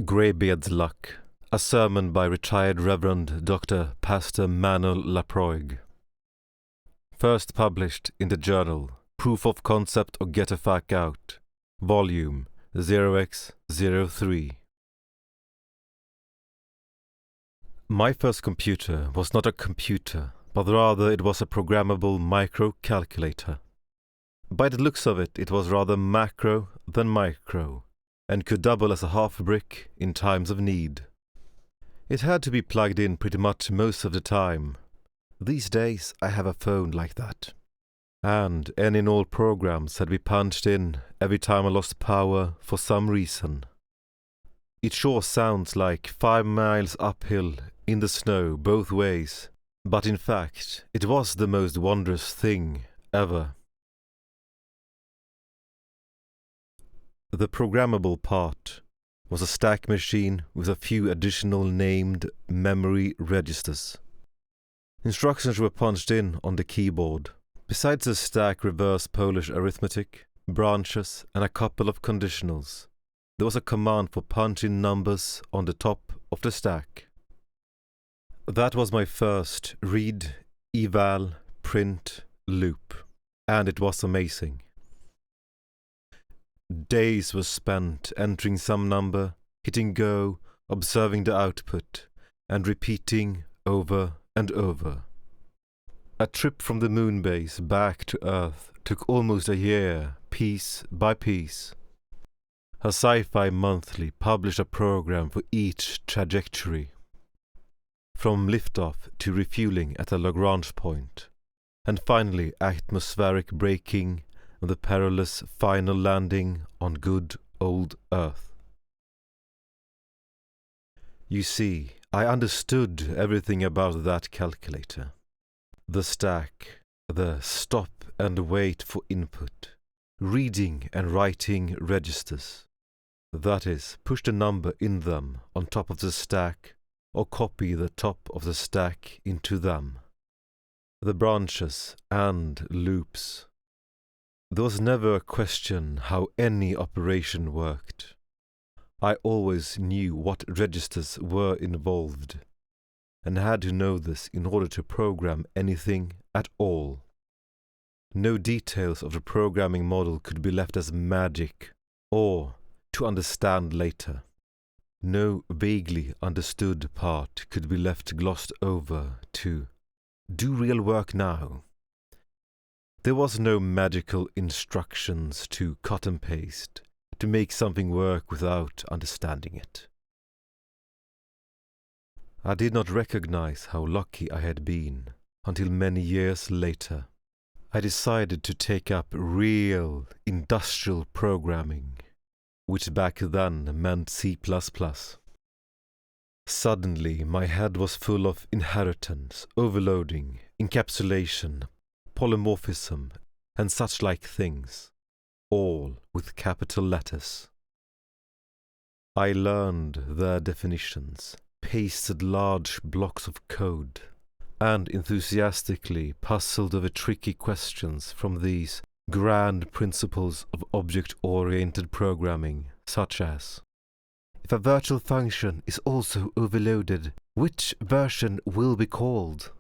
Graybeard's Luck, a sermon by retired Reverend Dr. Pastor Manuel Laproig. First published in the journal Proof of Concept or Get a Fuck Out, Volume 0x03. My first computer was not a computer, but rather it was a programmable microcalculator. By the looks of it, it was rather macro than micro, and could double as a half brick in times of need. It had to be plugged in pretty much most of the time. These days I have a phone like that. And any and all programs had to be punched in every time I lost power for some reason. It sure sounds like 5 miles uphill in the snow both ways, but in fact it was the most wondrous thing ever. The programmable part was a stack machine with a few additional named memory registers. Instructions were punched in on the keyboard. Besides the stack reverse Polish arithmetic, branches, and a couple of conditionals, there was a command for punch-in numbers on the top of the stack. That was my first read, eval, print loop, and it was amazing. Days were spent entering some number, hitting go, observing the output, and repeating over and over. A trip from the moon base back to Earth took almost a year, piece by piece. A sci-fi monthly published a program for each trajectory, from liftoff to refueling at a Lagrange point, and finally atmospheric braking and the perilous final landing on good old Earth. You see, I understood everything about that calculator. The stack, the stop and wait for input, reading and writing registers. That is, push the number in them on top of the stack or copy the top of the stack into them. The branches and loops. There was never a question how any operation worked. I always knew what registers were involved, and had to know this in order to program anything at all. No details of the programming model could be left as magic or to understand later. No vaguely understood part could be left glossed over to do real work now. There was no magical instructions to cut and paste, to make something work without understanding it. I did not recognize how lucky I had been until many years later. I decided to take up real industrial programming, which back then meant C++. Suddenly my head was full of inheritance, overloading, encapsulation, polymorphism, and such like things, all with capital letters. I learned their definitions, pasted large blocks of code, and enthusiastically puzzled over tricky questions from these grand principles of object-oriented programming, such as, if a virtual function is also overloaded, which version will be called?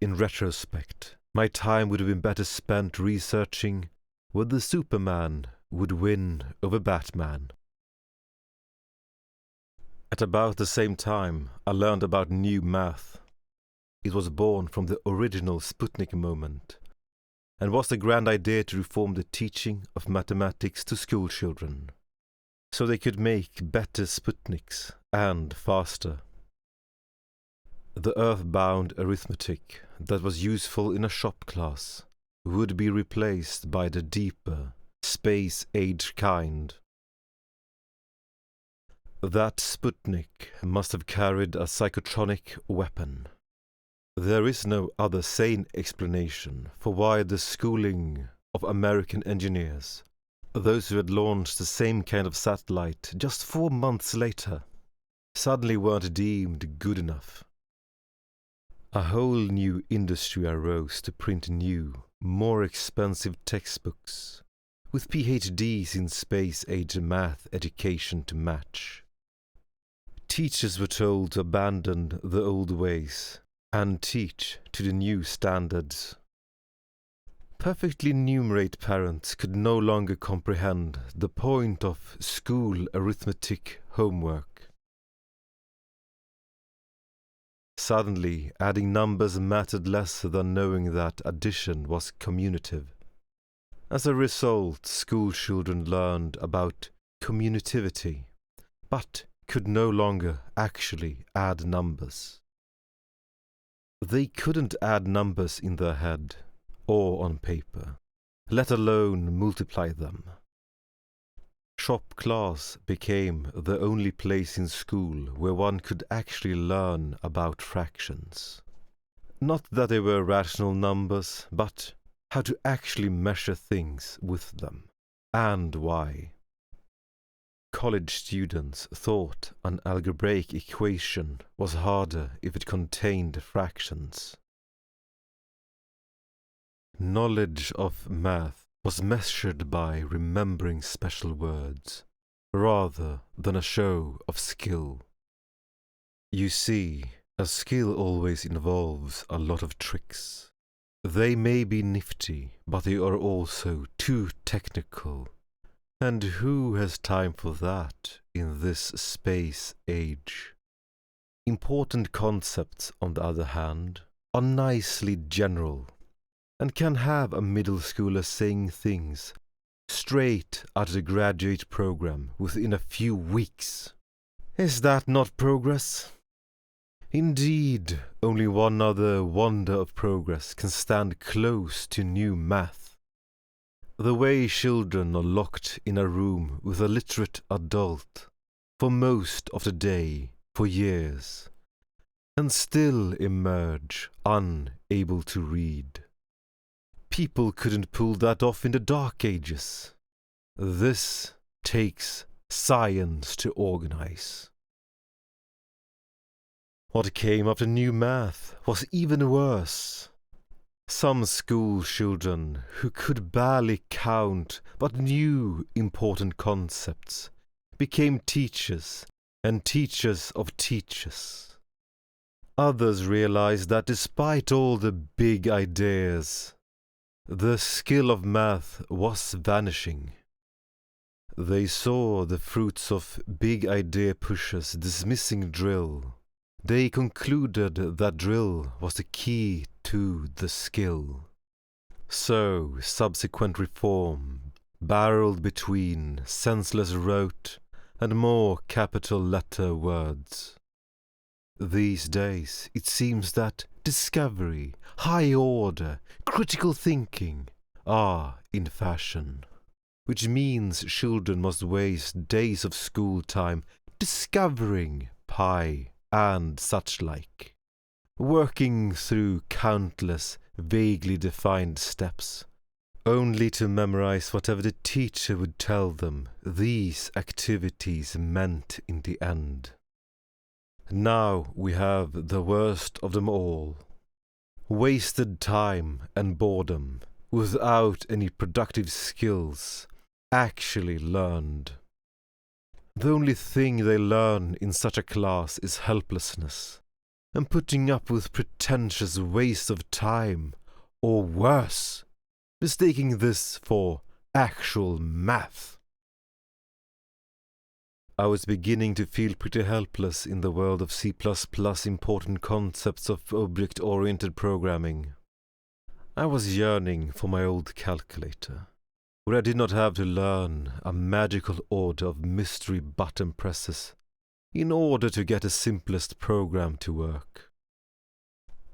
In retrospect, my time would have been better spent researching whether Superman would win over Batman. At about the same time, I learned about new math. It was born from the original Sputnik moment, and was the grand idea to reform the teaching of mathematics to school children, so they could make better Sputniks and faster. The earthbound arithmetic that was useful in a shop class would be replaced by the deeper, space-age kind. That Sputnik must have carried a psychotronic weapon. There is no other sane explanation for why the schooling of American engineers, those who had launched the same kind of satellite just 4 months later, suddenly weren't deemed good enough. A whole new industry arose to print new, more expensive textbooks, with PhDs in space-age math education to match. Teachers were told to abandon the old ways and teach to the new standards. Perfectly numerate parents could no longer comprehend the point of school arithmetic homework. Suddenly, adding numbers mattered less than knowing that addition was commutative. As a result, school children learned about commutativity, but could no longer actually add numbers. They couldn't add numbers in their head or on paper, let alone multiply them. Shop class became the only place in school where one could actually learn about fractions. Not that they were rational numbers, but how to actually measure things with them, and why. College students thought an algebraic equation was harder if it contained fractions. Knowledge of math was measured by remembering special words, rather than a show of skill. You see, a skill always involves a lot of tricks. They may be nifty, but they are also too technical. And who has time for that in this space age? Important concepts, on the other hand, are nicely general, and can have a middle schooler saying things straight out of the graduate program within a few weeks. Is that not progress? Indeed, only one other wonder of progress can stand close to new math. The way children are locked in a room with a literate adult for most of the day, for years, and still emerge unable to read. People couldn't pull that off in the Dark Ages. This takes science to organize. What came after new math was even worse. Some school children who could barely count but knew important concepts became teachers and teachers of teachers. Others realized that despite all the big ideas, the skill of math was vanishing. They saw the fruits of big idea pushers dismissing drill. They concluded that drill was the key to the skill. So, subsequent reform barreled between senseless rote and more capital letter words. These days, it seems that discovery, high order, critical thinking are in fashion, which means children must waste days of school time discovering pi and such like, working through countless vaguely defined steps, only to memorize whatever the teacher would tell them these activities meant in the end. Now we have the worst of them all. Wasted time and boredom without any productive skills actually learned. The only thing they learn in such a class is helplessness and putting up with pretentious waste of time, or worse, mistaking this for actual math. I was beginning to feel pretty helpless in the world of C++ important concepts of object-oriented programming. I was yearning for my old calculator, where I did not have to learn a magical order of mystery button presses in order to get the simplest program to work.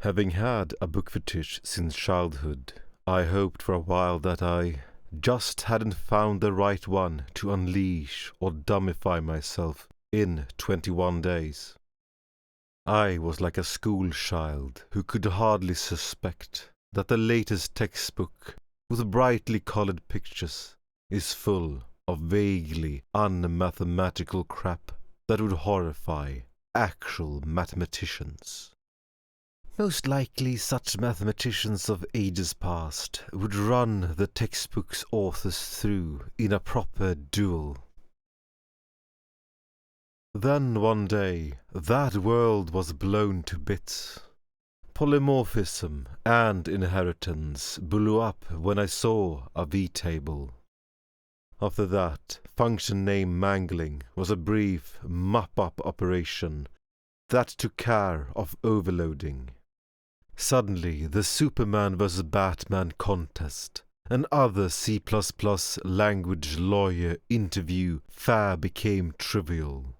Having had a book fetish since childhood, I hoped for a while that I just hadn't found the right one to unleash or dumbify myself in 21 days. I was like a school child who could hardly suspect that the latest textbook with brightly colored pictures is full of vaguely unmathematical crap that would horrify actual mathematicians. Most likely such mathematicians of ages past would run the textbook's authors through in a proper duel. Then one day, that world was blown to bits. Polymorphism and inheritance blew up when I saw a V-table. After that, function name mangling was a brief mop-up operation that took care of overloading. Suddenly, the Superman vs. Batman contest and other C++ language lawyer interview fare became trivial.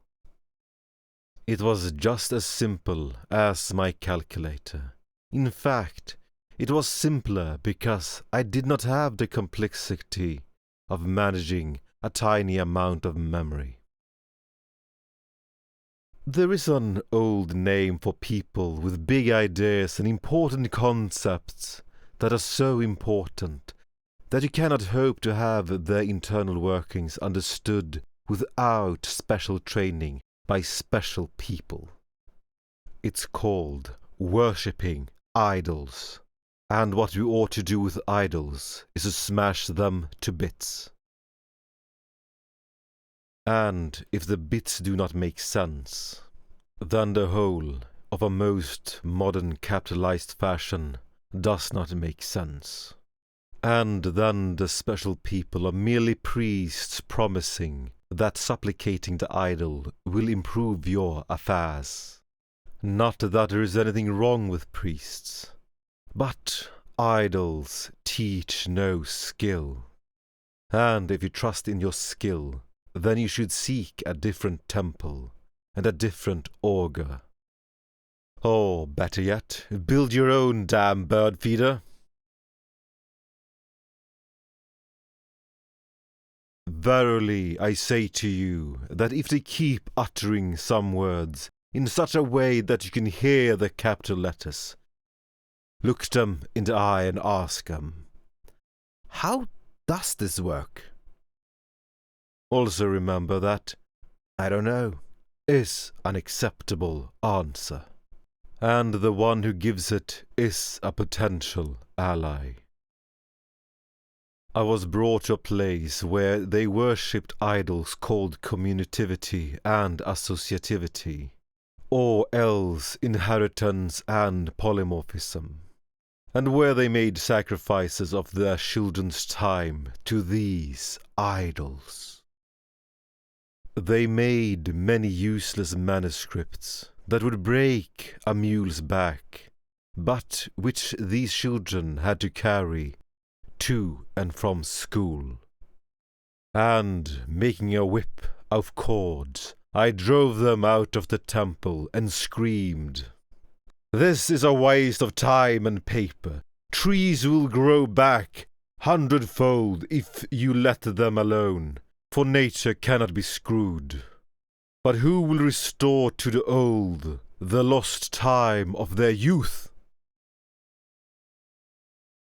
It was just as simple as my calculator. In fact, it was simpler because I did not have the complexity of managing a tiny amount of memory. There is an old name for people with big ideas and important concepts that are so important that you cannot hope to have their internal workings understood without special training by special people. It's called worshipping idols, and what we ought to do with idols is to smash them to bits. And if the bits do not make sense, then the whole of a most modern capitalized fashion does not make sense. And then the special people are merely priests promising that supplicating the idol will improve your affairs. Not that there is anything wrong with priests, but idols teach no skill. And if you trust in your skill, then you should seek a different temple and a different augur. Or, better yet, build your own damn bird feeder. Verily I say to you that if they keep uttering some words in such a way that you can hear the capital letters, look them in the eye and ask them, "How does this work?" Also remember that, "I don't know," is an acceptable answer, and the one who gives it is a potential ally. I was brought to a place where they worshipped idols called communitivity and associativity, or else inheritance and polymorphism, and where they made sacrifices of their children's time to these idols. They made many useless manuscripts that would break a mule's back, but which these children had to carry to and from school. And, making a whip of cords, I drove them out of the temple and screamed, "This is a waste of time and paper. Trees will grow back 100-fold if you let them alone, for nature cannot be screwed. But who will restore to the old the lost time of their youth?"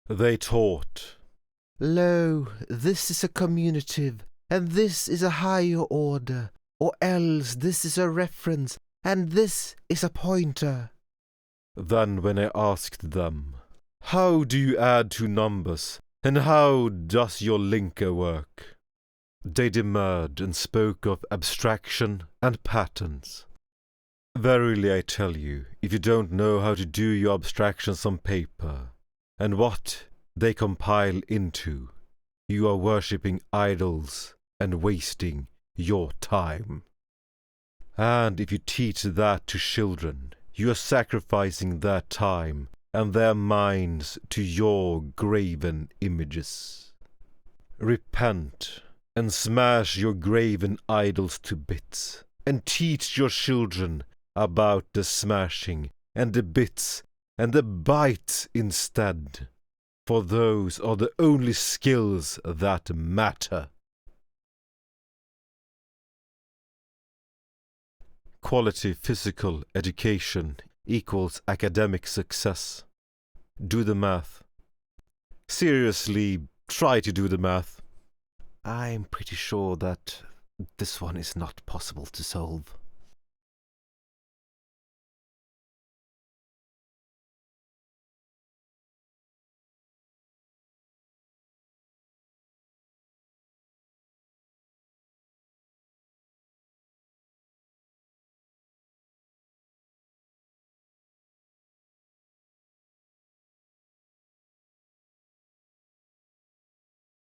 They taught, "Lo, this is a communitive, and this is a higher order, or else this is a reference, and this is a pointer." Then when I asked them, "How do you add two numbers, and how does your linker work?" they demurred and spoke of abstraction and patterns. Verily I tell you, if you don't know how to do your abstractions on paper, and what they compile into, you are worshipping idols and wasting your time. And if you teach that to children, you are sacrificing their time and their minds to your graven images. Repent and smash your graven idols to bits, and teach your children about the smashing and the bits and the bytes instead, for those are the only skills that matter. Quality physical education equals academic success. Do the math. Seriously, try to do the math. I'm pretty sure that this one is not possible to solve.